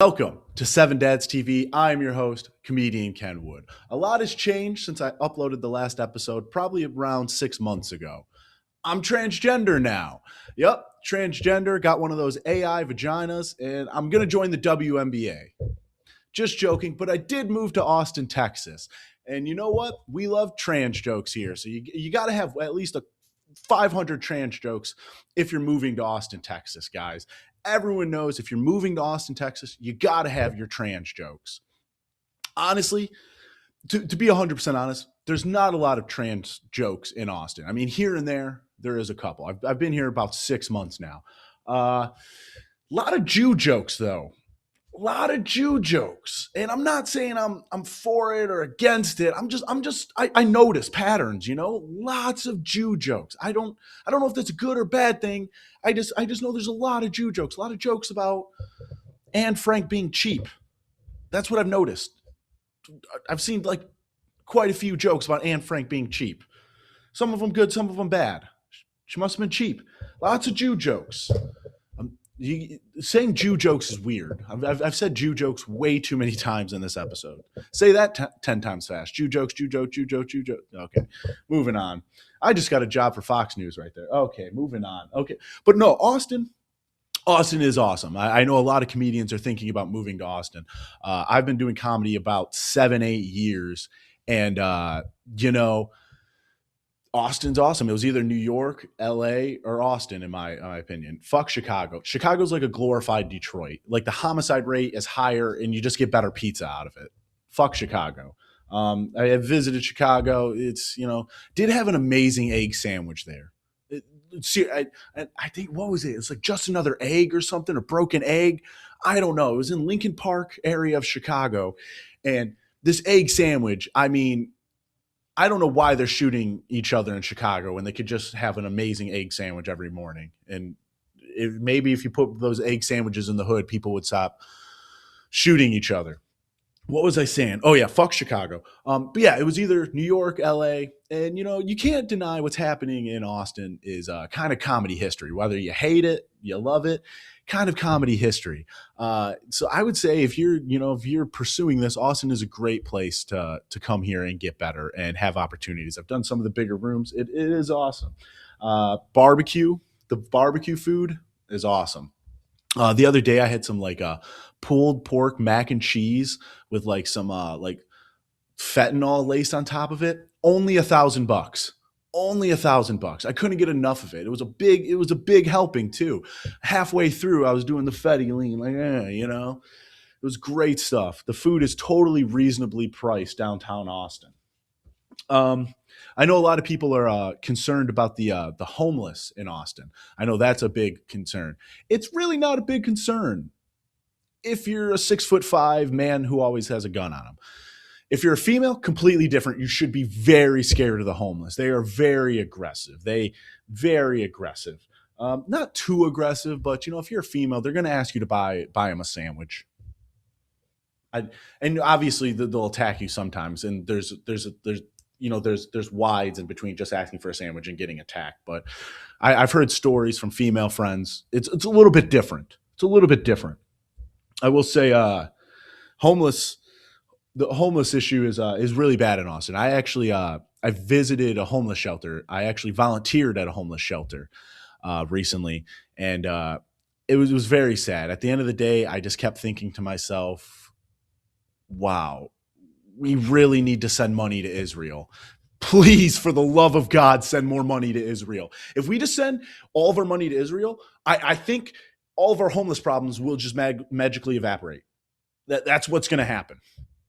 Welcome to Seven Dads TV. I'm your host, comedian Ken Wood. A lot has changed since I uploaded the last episode, probably around 6 months ago. I'm transgender now. Yep, transgender, got one of those AI vaginas, and I'm going to join the WNBA. Just joking, but I did move to Austin, Texas. And you know what? We love trans jokes here. So you got to have at least 500 trans jokes if you're moving to Austin, Texas, guys. Everyone knows if you're moving to Austin, Texas, you got to have your trans jokes. Honestly, to be 100% honest, there's not a lot of trans jokes in Austin. I mean, here and there is a couple. I've been here about 6 months now. A lot of Jew jokes, though. A lot of Jew jokes. And I'm not saying I'm for it or against it. I notice patterns, lots of Jew jokes. I don't know if that's a good or bad thing. I just know there's a lot of Jew jokes, a lot of jokes about Anne Frank being cheap. That's what I've noticed. I've seen like quite a few jokes about Anne Frank being cheap. Some of them good, some of them bad. She must have been cheap. Lots of Jew jokes. Saying Jew jokes is weird. I've said Jew jokes way too many times in this episode. Say that 10 times fast. Jew jokes, Jew jokes, Jew jokes, Jew jokes. Okay, moving on. I just got a job for Fox News right there. Okay, moving on. Okay, but no, Austin is awesome. I know a lot of comedians are thinking about moving to Austin. I've been doing comedy about 7-8 years, and Austin's awesome. It was either New York, LA, or Austin, in my opinion. Fuck Chicago. Chicago's like a glorified Detroit. Like the homicide rate is higher and you just get better pizza out of it. Fuck Chicago. I have visited Chicago. It's, did have an amazing egg sandwich there. I think, what was it? It's like just another egg or something, a broken egg. I don't know. It was in Lincoln Park area of Chicago. And this egg sandwich, I mean, I don't know why they're shooting each other in Chicago when they could just have an amazing egg sandwich every morning. And maybe if you put those egg sandwiches in the hood, people would stop shooting each other. What was I saying? Oh, yeah, fuck Chicago. But yeah, it was either New York, LA. And, you can't deny what's happening in Austin is kind of comedy history. Whether you hate it, you love it, kind of comedy history. So I would say if you're pursuing this, Austin is a great place to come here and get better and have opportunities. I've done some of the bigger rooms. It is awesome. The barbecue food is awesome. The other day I had some pulled pork mac and cheese with some fentanyl laced on top of it. Only $1,000. Only $1,000. I couldn't get enough of it. It was a big helping too. Halfway through, I was doing the fetty lean, it was great stuff. The food is totally reasonably priced downtown Austin. I know a lot of people are concerned about the homeless in Austin. I know that's a big concern. It's really not a big concern if you're a 6'5" man who always has a gun on him. If you're a female, completely different. You should be very scared of the homeless. They are very aggressive. Not too aggressive, but if you're a female, they're going to ask you to buy them a sandwich. And obviously they'll attack you sometimes. And there's wides in between just asking for a sandwich and getting attacked. But I've heard stories from female friends. It's a little bit different. I will say, the homeless issue is really bad in Austin. I actually I visited a homeless shelter. I actually volunteered at a homeless shelter recently, and it was very sad. At the end of the day, I just kept thinking to myself, "Wow, we really need to send money to Israel. Please, for the love of God, send more money to Israel. If we just send all of our money to Israel, I think all of our homeless problems will just magically evaporate. That's what's going to happen.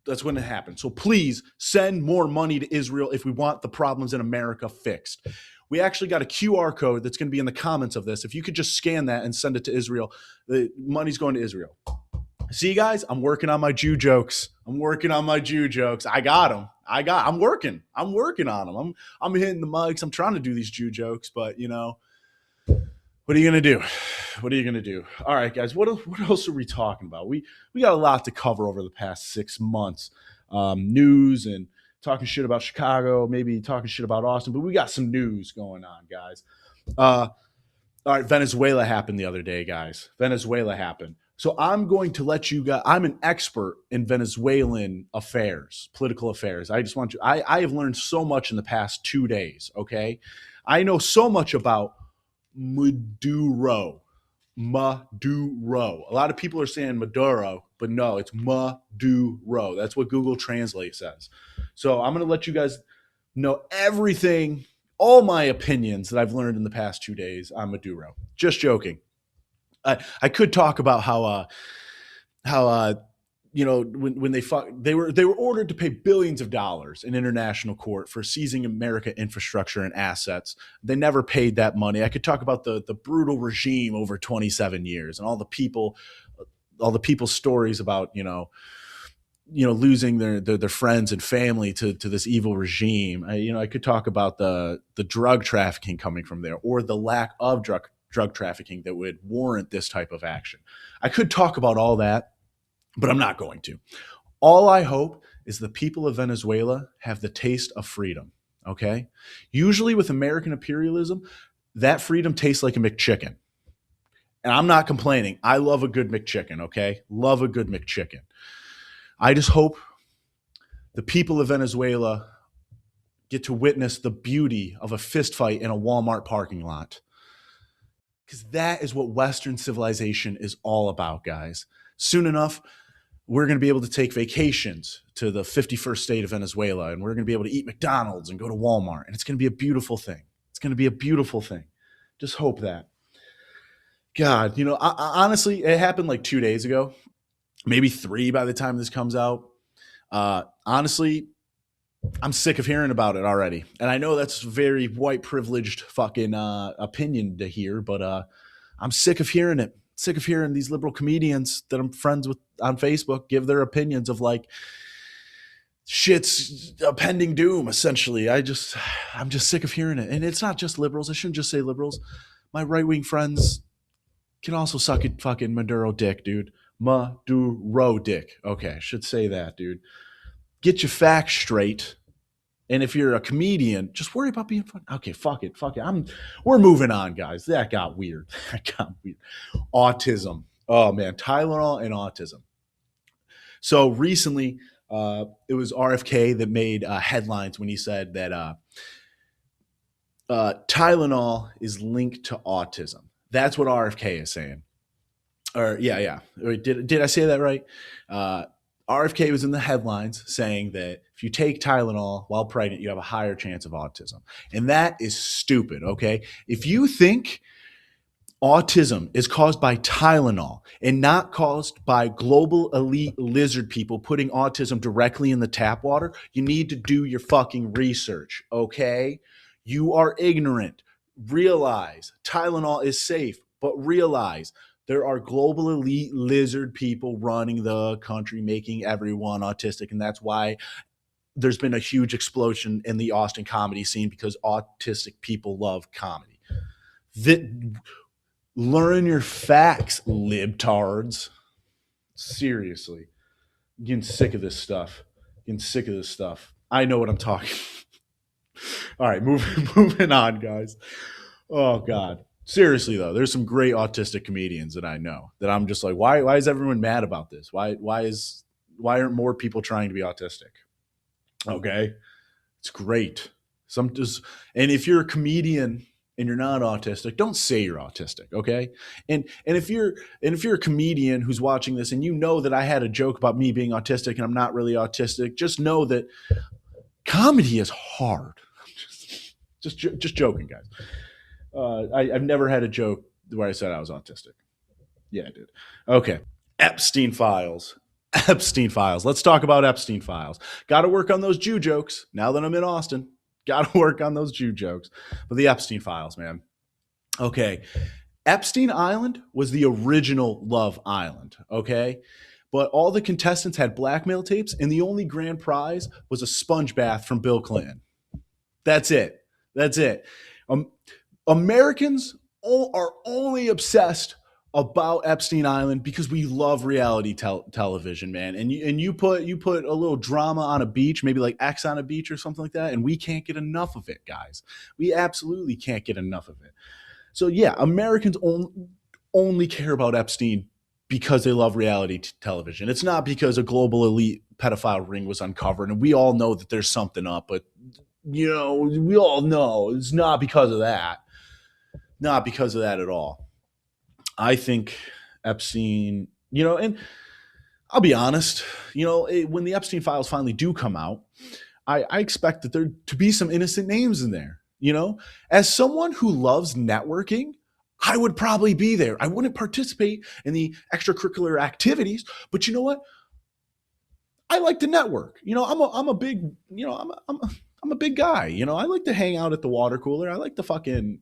That's going to happen. So please send more money to Israel if we want the problems in America fixed." We actually got a QR code that's going to be in the comments of this. If you could just scan that and send it to Israel, the money's going to Israel. See, guys, I'm working on my Jew jokes. I got them. I'm working on them. I'm hitting the mics. I'm trying to do these Jew jokes, but what are you going to do? All right, guys, what else are we talking about? We got a lot to cover over the past 6 months. News and talking shit about Chicago, maybe talking shit about Austin, but we got some news going on, guys. All right, Venezuela happened the other day, guys. So I'm going to let you guys, I'm an expert in Venezuelan affairs, political affairs. I just want you, I have learned so much in the past 2 days, okay? I know so much about Maduro. Maduro. A lot of people are saying Maduro, but no, it's Maduro. That's what Google Translate says. So I'm going to let you guys know everything, all my opinions that I've learned in the past 2 days on Maduro. Just joking. I could talk about how when they were ordered to pay billions of dollars in international court for seizing America infrastructure and assets. They never paid that money. I could talk about the brutal regime over 27 years and all the people's stories about losing their friends and family to this evil regime. I could talk about the drug trafficking coming from there, or the lack of drug trafficking that would warrant this type of action. I could talk about all that, but I'm not going to. All I hope is the people of Venezuela have the taste of freedom, okay? Usually with American imperialism, that freedom tastes like a McChicken. And I'm not complaining. I love a good McChicken, okay? Love a good McChicken. I just hope the people of Venezuela get to witness the beauty of a fist fight in a Walmart parking lot. Because that is what Western civilization is all about, guys. Soon enough, we're going to be able to take vacations to the 51st state of Venezuela, and we're going to be able to eat McDonald's and go to Walmart, and it's going to be a beautiful thing. It's going to be a beautiful thing. Just hope that. God, honestly, it happened like 2 days ago, maybe 3 by the time this comes out. Honestly, I'm sick of hearing about it already. And I know that's very white privileged fucking opinion to hear, but I'm sick of hearing it. Sick of hearing these liberal comedians that I'm friends with on Facebook give their opinions of like shit's a pending doom, essentially. I'm just sick of hearing it. And it's not just liberals. I shouldn't just say liberals. My right-wing friends can also suck it fucking Maduro dick, dude. Maduro dick. Okay, I should say that, dude. Get your facts straight. And if you're a comedian, just worry about being fun. Okay, fuck it. We're moving on, guys. That got weird. Autism. Oh man, Tylenol and autism. So recently, it was RFK that made headlines when he said that Tylenol is linked to autism. That's what RFK is saying. Or yeah. Did I say that right? RFK was in the headlines saying that if you take Tylenol while pregnant, you have a higher chance of autism. And that is stupid, okay? If you think autism is caused by Tylenol and not caused by global elite lizard people putting autism directly in the tap water, you need to do your fucking research, okay? You are ignorant. Realize Tylenol is safe, but realize there are global elite lizard people running the country, making everyone autistic. And that's why there's been a huge explosion in the Austin comedy scene, because autistic people love comedy. Learn your facts, libtards. Seriously. I'm getting sick of this stuff. I know what I'm talking. All right, moving on, guys. Oh, God. Seriously though, there's some great autistic comedians that I know that I'm just like, why is everyone mad about this? Why aren't more people trying to be autistic? Okay, it's great. And if you're a comedian and you're not autistic, don't say you're autistic, okay? And if you're a comedian who's watching this and you know that I had a joke about me being autistic and I'm not really autistic, just know that comedy is hard. Just joking, guys. I've never had a joke where I said I was autistic. Yeah, I did. Okay. Epstein files. Let's talk about Epstein files. Got to work on those Jew jokes. Now that I'm in Austin, got to work on those Jew jokes. But the Epstein files, man. Okay. Epstein Island was the original Love Island. Okay. But all the contestants had blackmail tapes, and the only grand prize was a sponge bath from Bill Clinton. That's it. Americans are only obsessed about Epstein Island because we love reality television, man. And you put a little drama on a beach, maybe like X on a beach or something like that, and we can't get enough of it, guys. We absolutely can't get enough of it. So yeah, Americans only care about Epstein because they love reality television. It's not because a global elite pedophile ring was uncovered, and we all know that there's something up, but we all know it's not because of that. Not because of that at all. I think Epstein, and I'll be honest, when the Epstein files finally do come out, I expect that there to be some innocent names in there. As someone who loves networking, I would probably be there. I wouldn't participate in the extracurricular activities, but you know what? I like to network. I'm a big, I'm a big guy. I like to hang out at the water cooler. I like to fucking,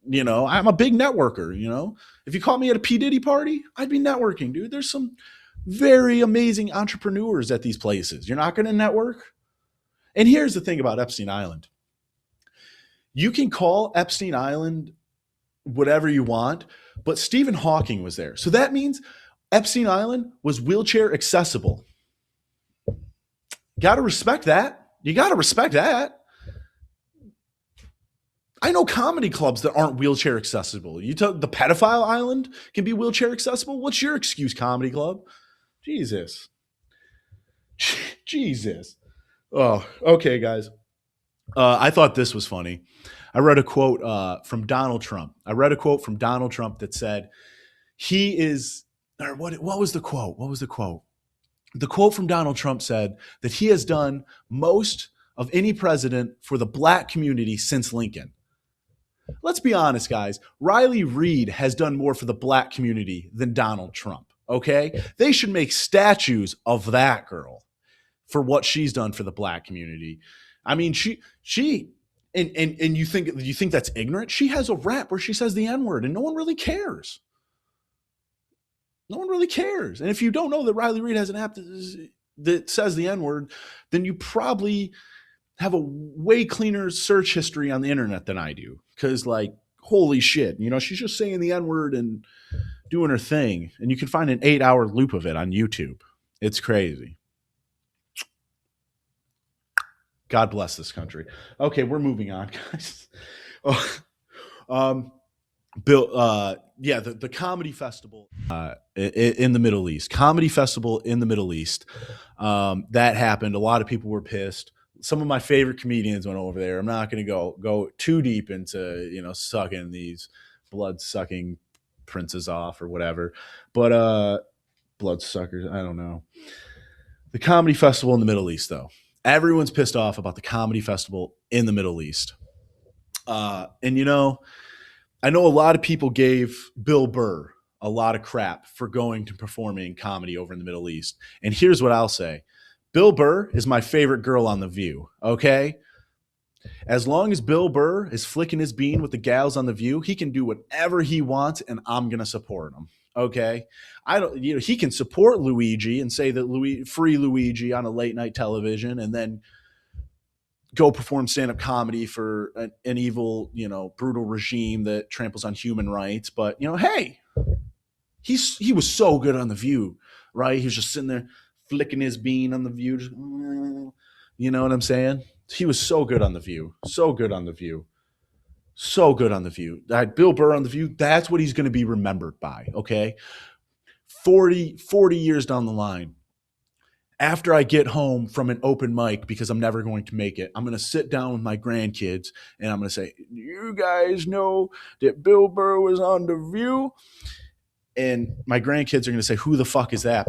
I'm a big networker. If you caught me at a P Diddy party, I'd be networking, dude. There's some very amazing entrepreneurs at these places. You're not going to network. And here's the thing about Epstein Island. You can call Epstein Island whatever you want, but Stephen Hawking was there. So that means Epstein Island was wheelchair accessible. Got to respect that. You got to respect that. I know comedy clubs that aren't wheelchair accessible. You tell the pedophile island can be wheelchair accessible. What's your excuse, comedy club? Jesus. Jesus. Oh, okay, guys. I thought this was funny. I read a quote from Donald Trump. That said, he is, or what was the quote? The quote from Donald Trump said that he has done most of any president for the black community since Lincoln. Let's be honest, guys. Riley Reid has done more for the black community than Donald Trump, okay? They should make statues of that girl for what she's done for the black community. I mean, she and you think that's ignorant? She has a rap where she says the N-word and no one really cares. No one really cares. And if you don't know that Riley Reid has an app that says the N-word, then you probably have a way cleaner search history on the internet than I do. Because, holy shit, she's just saying the N-word and doing her thing. And you can find an 8-hour loop of it on YouTube. It's crazy. God bless this country. Okay, we're moving on, guys. Bill, the comedy festival in the Middle East. Comedy festival in the Middle East. That happened. A lot of people were pissed. Some of my favorite comedians went over there. I'm not going to go too deep into sucking these blood sucking princes off or whatever, but blood suckers. I don't know. The comedy festival in the Middle East, though. Everyone's pissed off about the comedy festival in the Middle East. And I know a lot of people gave Bill Burr a lot of crap for going to performing comedy over in the Middle East. And here's what I'll say. Bill Burr is my favorite girl on The View, okay? As long as Bill Burr is flicking his bean with the gals on The View, he can do whatever he wants, and I'm going to support him, okay? He can support Luigi and say that free Luigi on a late night television and then go perform stand-up comedy for an evil, brutal regime that tramples on human rights. But, hey, he was so good on The View, right? He was just sitting there flicking his bean on The View. Just, you know what I'm saying? He was so good on The View. So good on The View. So good on The View. Bill Burr on The View, that's what he's going to be remembered by, okay? 40 years down the line, after I get home from an open mic, because I'm never going to make it, I'm going to sit down with my grandkids and I'm going to say, you guys know that Bill Burr was on The View? And my grandkids are going to say, who the fuck is that?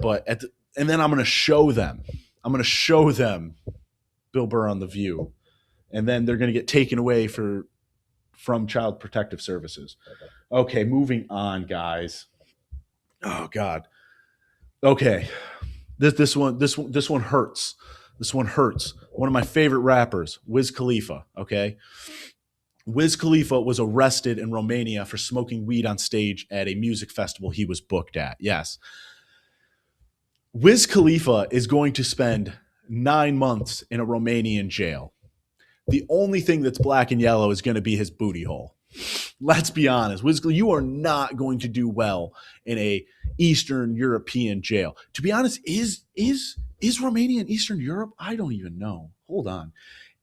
And then I'm going to show them. Bill Burr on The View. And then they're going to get taken away from Child Protective Services. Okay, moving on, guys. Oh, God. Okay. This one hurts. This one hurts. One of my favorite rappers, Wiz Khalifa, okay? Wiz Khalifa was arrested in Romania for smoking weed on stage at a music festival he was booked at. Yes. Wiz Khalifa is going to spend 9 months in a Romanian jail. The only thing that's black and yellow is going to be his booty hole. Let's be honest. Wiz Khalifa, you are not going to do well in a Eastern European jail. To be honest, is Romania in Eastern Europe? I don't even know. Hold on.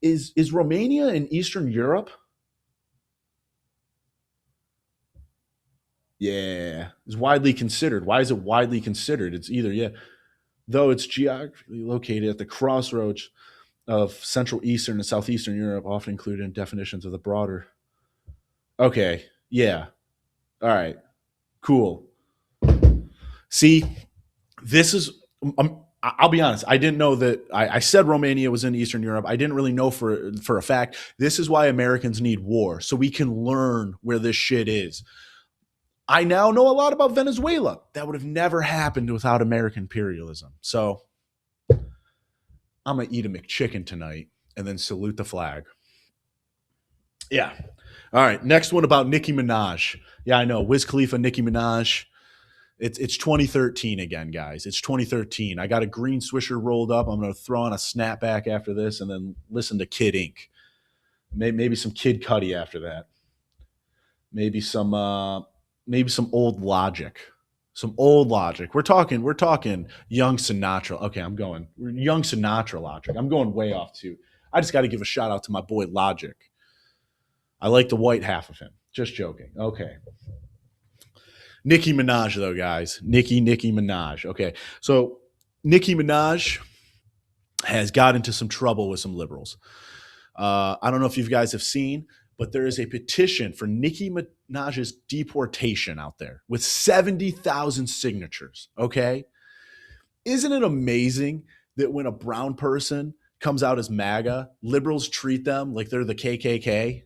Is Romania in Eastern Europe? Yeah, it's widely considered. Why is it widely considered? It's either, yeah, though it's geographically located at the crossroads of Central Eastern and Southeastern Europe, often included in definitions of the broader. Okay, yeah, all right, cool. See, this is. I'll be honest. I didn't know that. I said Romania was in Eastern Europe. I didn't really know for a fact. This is why Americans need war, so we can learn where this shit is. I now know a lot about Venezuela. That would have never happened without American imperialism. So I'm gonna eat a McChicken tonight and then salute the flag. Yeah. All right. Next one about Nicki Minaj. Yeah, I know. Wiz Khalifa, Nicki Minaj. It's 2013 again, guys. It's 2013. I got a green Swisher rolled up. I'm going to throw on a snapback after this and then listen to Kid Ink. Maybe some Kid Cudi after that. Maybe some old Logic. Some old Logic. We're talking young Sinatra. Okay, we're young Sinatra Logic. I'm going way off too. I just got to give a shout out to my boy Logic. I like the white half of him. Just joking. Okay. Nicki Minaj, though, guys. Nicki Minaj. Okay. So Nicki Minaj has got into some trouble with some liberals. I don't know if you guys have seen, but there is a petition for Nicki Minaj's deportation out there with 70,000 signatures. Okay. Isn't it amazing that when a brown person comes out as MAGA, liberals treat them like they're the KKK?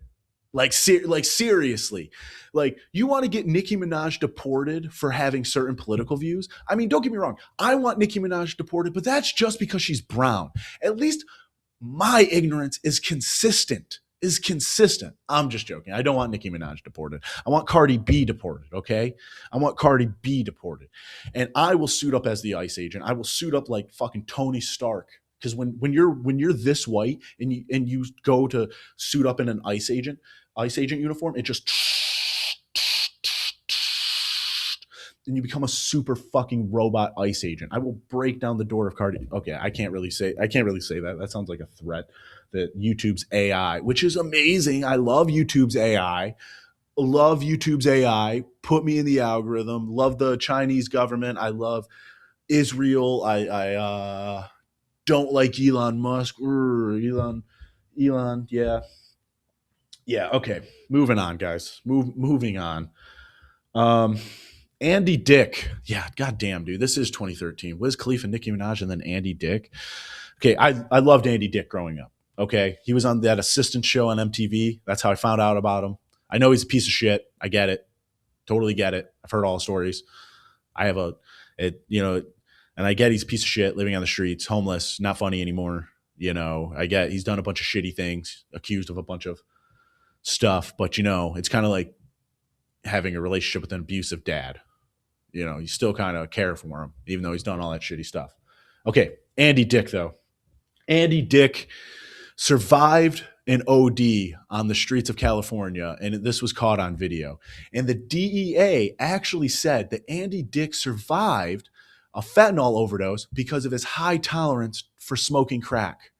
Like seriously, like you want to get Nicki Minaj deported for having certain political views? I mean, don't get me wrong. I want Nicki Minaj deported, but that's just because she's brown. At least my ignorance is consistent. I'm just joking. I don't want Nicki Minaj deported. I want Cardi B deported. Okay, I want Cardi B deported, and I will suit up as the ICE agent. I will suit up like fucking Tony Stark. Because when you're this white and you go to suit up in an ICE agent uniform, it just and you become a super fucking robot ICE agent. I will break down the door of Cardi. Okay, I can't really say that. That sounds like a threat. That YouTube's AI, which is amazing. I love YouTube's AI. Put me in the algorithm. Love the Chinese government. I love Israel. I don't like Elon Musk. Elon, yeah. Yeah, okay. Moving on, guys. Moving on. Andy Dick. Yeah, goddamn, dude. This is 2013. Wiz Khalifa, Nicki Minaj, and then Andy Dick. Okay, I loved Andy Dick growing up. Okay, he was on that assistant show on MTV. That's how I found out about him. I know he's a piece of shit. I get it. Totally get it. I've heard all the stories. I have and I get he's a piece of shit, living on the streets, homeless, not funny anymore. I get he's done a bunch of shitty things, accused of a bunch of stuff, but it's kind of like having a relationship with an abusive dad. You still kind of care for him, even though he's done all that shitty stuff. Okay, Andy Dick, though. Andy Dick survived an OD on the streets of California, and this was caught on video. And the DEA actually said that Andy Dick survived a fentanyl overdose because of his high tolerance for smoking crack.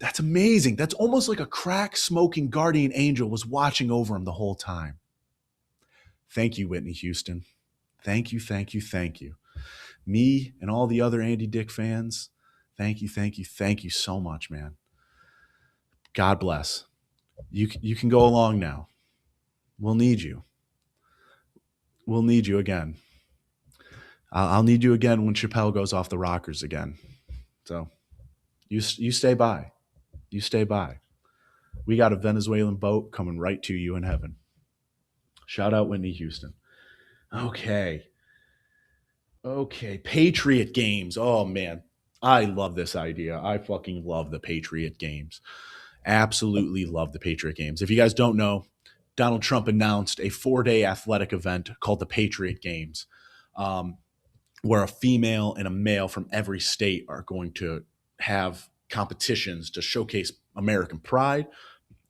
That's amazing. That's almost like a crack smoking guardian angel was watching over him the whole time. Thank you, Whitney Houston. Thank you, thank you, thank you. Me and all the other Andy Dick fans, thank you, thank you, thank you so much, man. God bless. You can go along now. We'll need you. We'll need you again. I'll need you again when Chappelle goes off the rockers again. So you stay by. You stay by. We got a Venezuelan boat coming right to you in heaven. Shout out Whitney Houston. Okay. Patriot games. Oh, man. I love this idea. I fucking love the Patriot games. Absolutely love the Patriot games. If you guys don't know, Donald Trump announced a 4-day athletic event called the Patriot Games, where a female and a male from every state are going to have competitions to showcase American pride,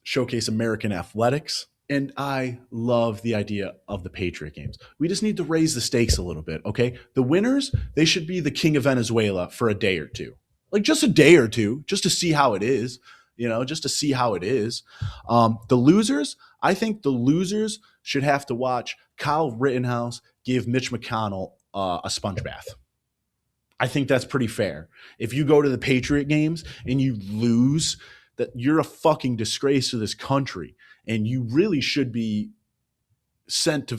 showcase American athletics. And I love the idea of the Patriot Games. We just need to raise the stakes a little bit, okay? The winners, they should be the king of Venezuela for a day or two. Like just a day or two, just to see how it is. just to see how it is. The losers, I think the losers should have to watch Kyle Rittenhouse give Mitch McConnell a sponge bath. I think that's pretty fair. If you go to the Patriot games and you lose, that you're a fucking disgrace to this country, and you really should be sent to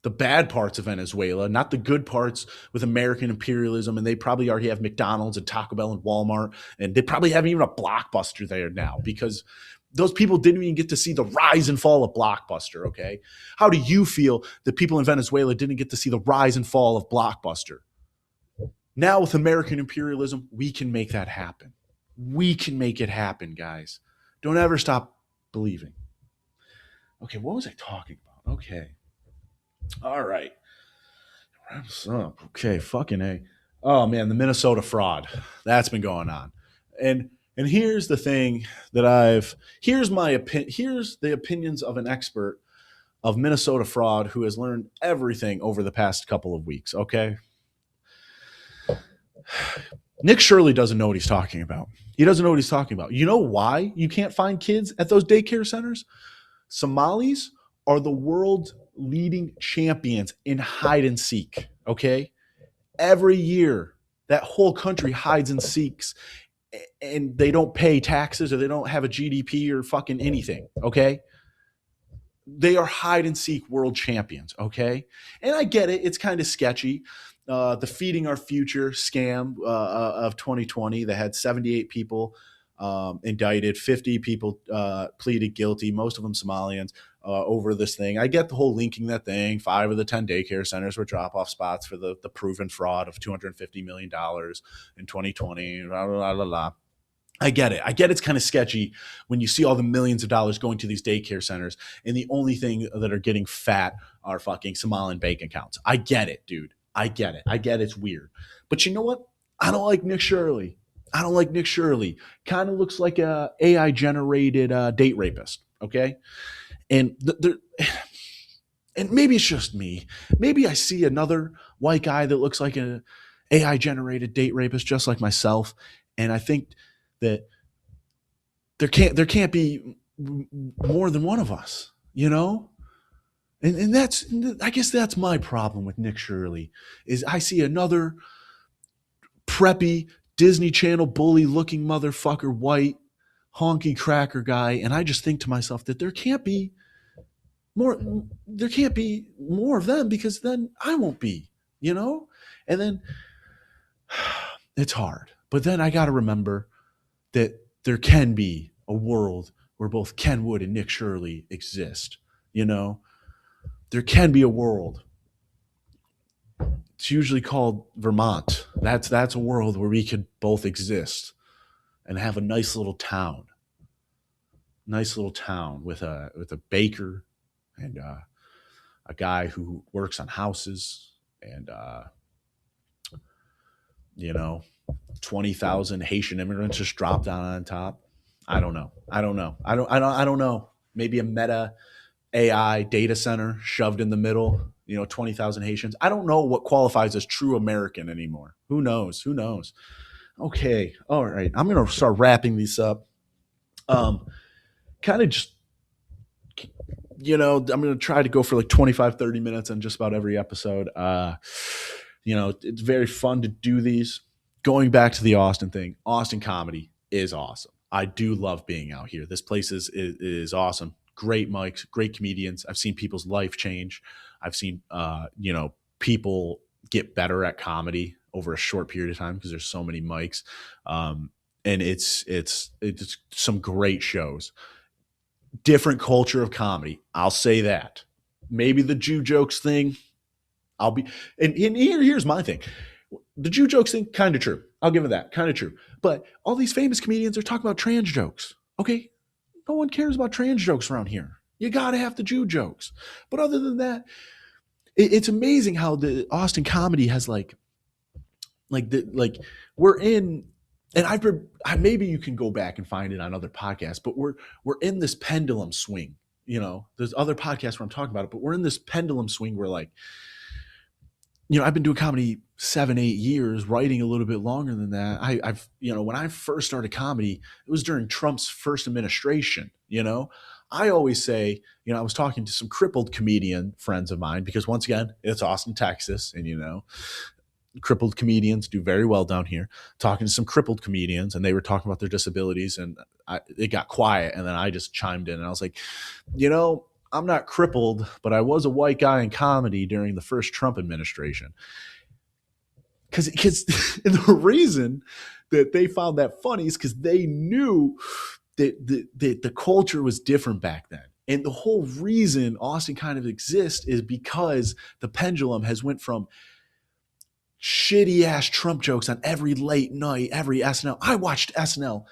the bad parts of Venezuela, not the good parts with American imperialism. And they probably already have McDonald's and Taco Bell and Walmart, and they probably haven't even a Blockbuster there now because those people didn't even get to see the rise and fall of Blockbuster. Okay. How do you feel that people in Venezuela didn't get to see the rise and fall of Blockbuster? Now with American imperialism, we can make that happen. We can make it happen, guys. Don't ever stop believing. Okay, what was I talking about? Okay. All right. Wraps up. Okay, fucking A. Oh man, the Minnesota fraud. That's been going on. And here's the thing that here's the opinions of an expert of Minnesota fraud who has learned everything over the past couple of weeks, okay? Nick Shirley doesn't know what he's talking about. He doesn't know what he's talking about. You know why you can't find kids at those daycare centers? Somalis are the world's leading champions in hide and seek, okay? Every year, that whole country hides and seeks, and they don't pay taxes or they don't have a GDP or fucking anything, okay? They are hide and seek world champions, okay? And I get it. It's kind of sketchy. The Feeding Our Future scam of 2020 that had 78 people indicted, 50 people pleaded guilty, most of them Somalians, over this thing. I get the whole linking that thing. 5 of the 10 daycare centers were drop-off spots for the proven fraud of $250 million in 2020, blah, blah, blah, blah. I get it. I get it's kind of sketchy when you see all the millions of dollars going to these daycare centers and the only thing that are getting fat are fucking Somalian bank accounts. I get it, dude. I get it. I get it's weird. But you know what? I don't like Nick Shirley. Kind of looks like a AI-generated date rapist, okay? And and maybe it's just me. Maybe I see another white guy that looks like an AI-generated date rapist just like myself, and I think that there can't be more than one of us, you know? And I guess that's my problem with Nick Shirley is I see another preppy Disney Channel bully looking motherfucker, white honky cracker guy, and I just think to myself that there can't be more of them because then I won't be, you know? And then it's hard. But then I got to remember that there can be a world where both Ken Wood and Nick Shirley exist, you know? There can be a world. It's usually called Vermont. That's a world where we could both exist and have a nice little town. Nice little town with a baker and a guy who works on houses and 20,000 Haitian immigrants just dropped down on top. I don't know. Maybe a meta AI data center shoved in the middle, 20,000 Haitians. I don't know what qualifies as true American anymore. Who knows? Okay. All right. I'm going to start wrapping these up. Kind of just, I'm going to try to go for like 25, 30 minutes on just about every episode. It's very fun to do these. Going back to the Austin thing, Austin comedy is awesome. I do love being out here. This place is awesome. Great mics, great comedians. I've seen people's life change. I've seen, people get better at comedy over a short period of time because there's so many mics. And it's some great shows. Different culture of comedy. I'll say that. Maybe the Jew jokes thing. And here's my thing. The Jew jokes thing, kind of true. I'll give it that. Kind of true. But all these famous comedians are talking about trans jokes. Okay? No one cares about trans jokes around here. You got to have the Jew jokes. But other than that, it's amazing how the Austin comedy has we're in, and maybe you can go back and find it on other podcasts, but we're in this pendulum swing. There's other podcasts where I'm talking about it, but we're in this pendulum swing where I've been doing comedy 7, 8 years, writing a little bit longer than that. I've, when I first started comedy, it was during Trump's first administration. I always say, I was talking to some crippled comedian friends of mine because once again, it's Austin, Texas, and crippled comedians do very well down here. Talking to some crippled comedians, and they were talking about their disabilities, and it got quiet, and then I just chimed in, and I was like, I'm not crippled, but I was a white guy in comedy during the first Trump administration. Because the reason that they found that funny is because they knew that the culture was different back then. And the whole reason Austin kind of exists is because the pendulum has went from shitty ass Trump jokes on every late night, every SNL. I watched SNL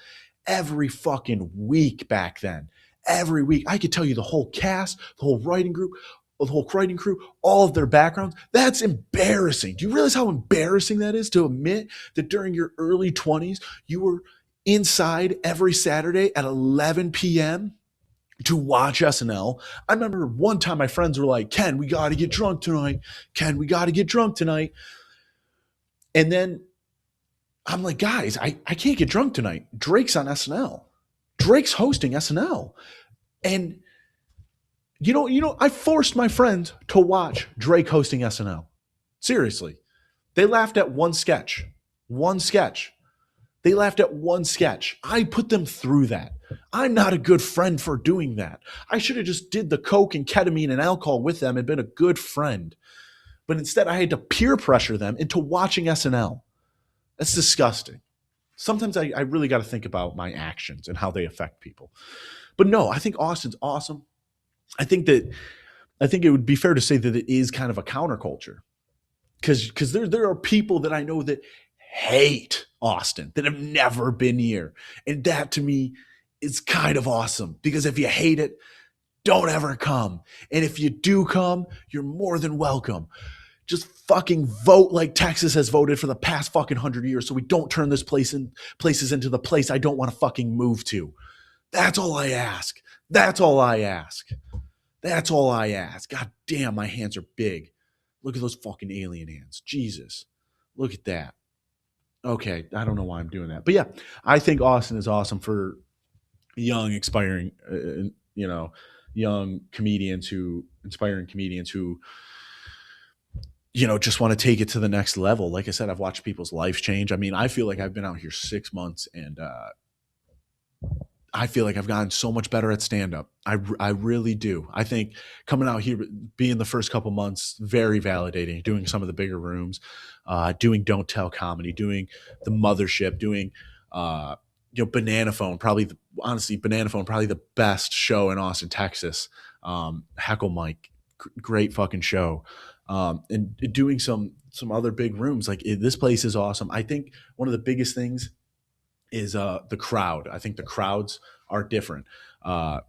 every fucking week back then. Every week. I could tell you the whole cast, the whole writing group, the whole writing crew, all of their backgrounds. That's embarrassing. Do you realize how embarrassing that is to admit that during your early 20s, you were inside every Saturday at 11 p.m. to watch SNL? I remember one time my friends were like, Ken, we got to get drunk tonight. Ken, we got to get drunk tonight. And then I'm like, guys, I can't get drunk tonight. Drake's on SNL. Drake's hosting SNL. And I forced my friends to watch Drake hosting SNL. Seriously. They laughed at one sketch. One sketch. They laughed at one sketch. I put them through that. I'm not a good friend for doing that. I should have just did the coke and ketamine and alcohol with them and been a good friend. But instead, I had to peer pressure them into watching SNL. That's disgusting. Sometimes I really got to think about my actions and how they affect people. But no, I think Austin's awesome. I think it would be fair to say that it is kind of a counterculture. Because there are people that I know that hate Austin, that have never been here. And that to me is kind of awesome. Because if you hate it, don't ever come. And if you do come, you're more than welcome. Just fucking vote like Texas has voted for the past fucking 100 years so we don't turn this places into the place I don't want to fucking move to. That's all I ask. That's all I ask. That's all I ask. God damn, my hands are big. Look at those fucking alien hands. Jesus. Look at that. Okay, I don't know why I'm doing that. But yeah, I think Austin is awesome for young, aspiring, young comedians inspiring comedians who, just want to take it to the next level. Like I said, I've watched people's lives change. I mean, I feel like I've been out here 6 months and I feel like I've gotten so much better at stand-up. I really do. I think coming out here, being the first couple months, very validating, doing some of the bigger rooms, doing Don't Tell Comedy, doing the Mothership, doing, Banana Phone, honestly, Banana Phone, probably the best show in Austin, Texas. Heckle Mike, great fucking show. And doing some other big rooms. Like this place is awesome. I think one of the biggest things is the crowd. I think the crowds are different. I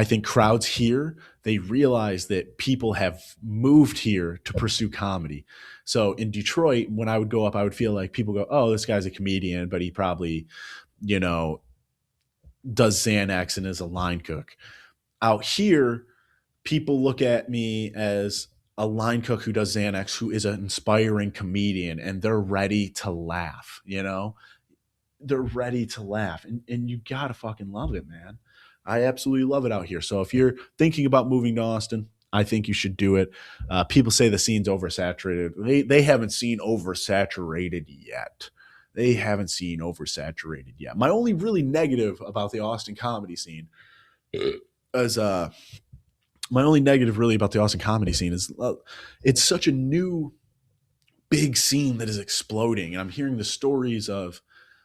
think crowds here, they realize that people have moved here to pursue comedy. So in Detroit, when I would go up, I would feel like people go, oh, this guy's a comedian, but he probably, does Xanax and is a line cook. Out here, people look at me as a line cook who does Xanax, who is an inspiring comedian, and they're ready to laugh, They're ready to laugh. And you gotta fucking love it, man. I absolutely love it out here. So if you're thinking about moving to Austin, I think you should do it. People say the scene's oversaturated. They haven't seen oversaturated yet. They haven't seen oversaturated yet. My only really negative about the Austin comedy scene is it's such a new big scene that is exploding. And I'm hearing the stories of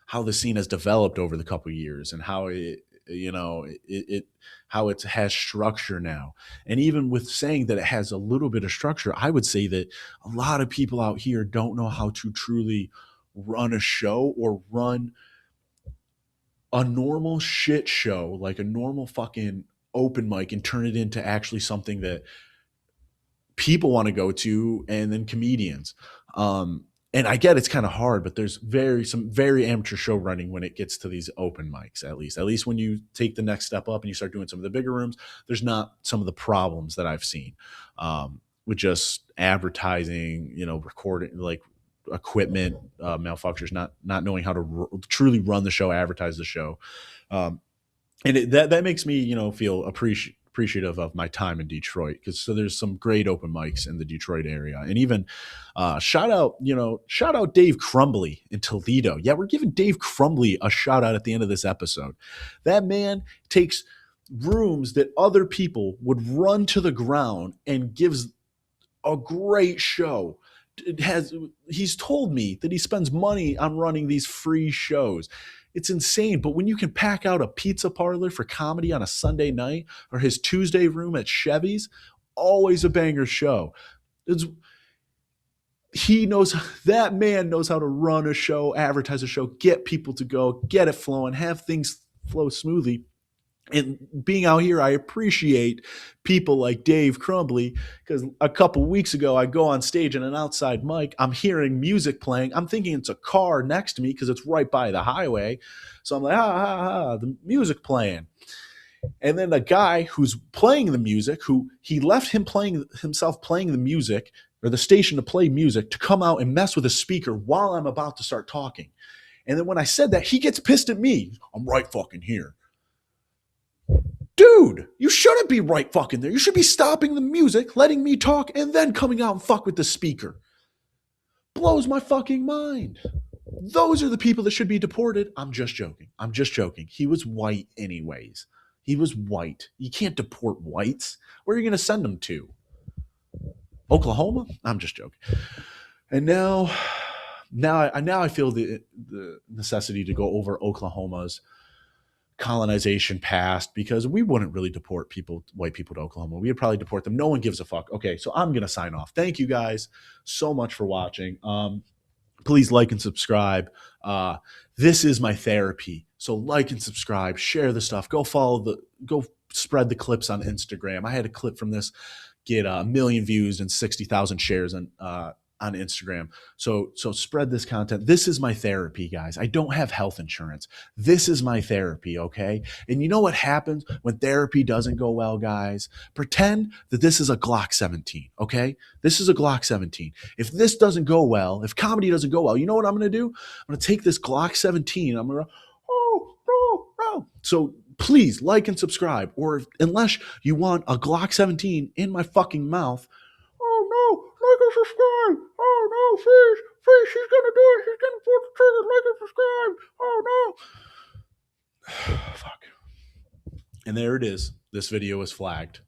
how the scene has developed over the couple of years and how how it has structure now. And even with saying that it has a little bit of structure, I would say that a lot of people out here don't know how to truly run a show or run a normal shit show, like a normal fucking open mic, and turn it into actually something that people want to go to, and then comedians. And I get it's kind of hard, but there's some very amateur show running when it gets to these open mics, at least when you take the next step up and you start doing some of the bigger rooms, there's not some of the problems that I've seen. with just advertising, recording like equipment malfunctions, not knowing how to truly run the show, advertise the show. Um, and that makes me feel appreciative of my time in Detroit, because so there's some great open mics in the Detroit area. And even shout out Dave Crumbly in Toledo. Yeah, we're giving Dave Crumbly a shout out at the end of this episode. That man takes rooms that other people would run to the ground and gives a great show. He's told me that he spends money on running these free shows. It's insane. But when you can pack out a pizza parlor for comedy on a Sunday night, or his Tuesday room at Chevy's, always a banger show. That man knows how to run a show, advertise a show, get people to go, get it flowing, have things flow smoothly. And being out here, I appreciate people like Dave Crumbly, because a couple weeks ago, I go on stage in an outside mic. I'm hearing music playing. I'm thinking it's a car next to me because it's right by the highway. So I'm like, the music playing. And then the guy who's playing the music, who he left himself playing the music, or the station to play music, to come out and mess with a speaker while I'm about to start talking. And then when I said that, he gets pissed at me. I'm right fucking here. Dude, you shouldn't be right fucking there. You should be stopping the music, letting me talk, and then coming out and fuck with the speaker. Blows my fucking mind. Those are the people that should be deported. I'm just joking. He was white anyways. He was white. You can't deport whites. Where are you going to send them to? Oklahoma? I'm just joking. And now I feel the necessity to go over Oklahoma's colonization past, because we wouldn't really deport white people to Oklahoma. We would probably deport them. No one gives a fuck. Okay, so I'm going to sign off. Thank you guys so much for watching. Please like and subscribe. This is my therapy. So like and subscribe, share the stuff. Go spread the clips on Instagram. I had a clip from this get 1 million views and 60,000 shares on Instagram. So spread this content. This is my therapy, guys. I don't have health insurance. This is my therapy, okay? And you know what happens when therapy doesn't go well, guys? Pretend that this is a Glock 17, okay? This is a Glock 17. If this doesn't go well, if comedy doesn't go well, you know what I'm going to do? I'm going to take this Glock 17. I'm going to, oh. So please like and subscribe, or unless you want a Glock 17 in my fucking mouth, oh no, like and subscribe. Oh no, Fish, she's gonna do it. She's gonna pull the trigger. Like and subscribe. Oh no. Fuck. And there it is. This video is flagged.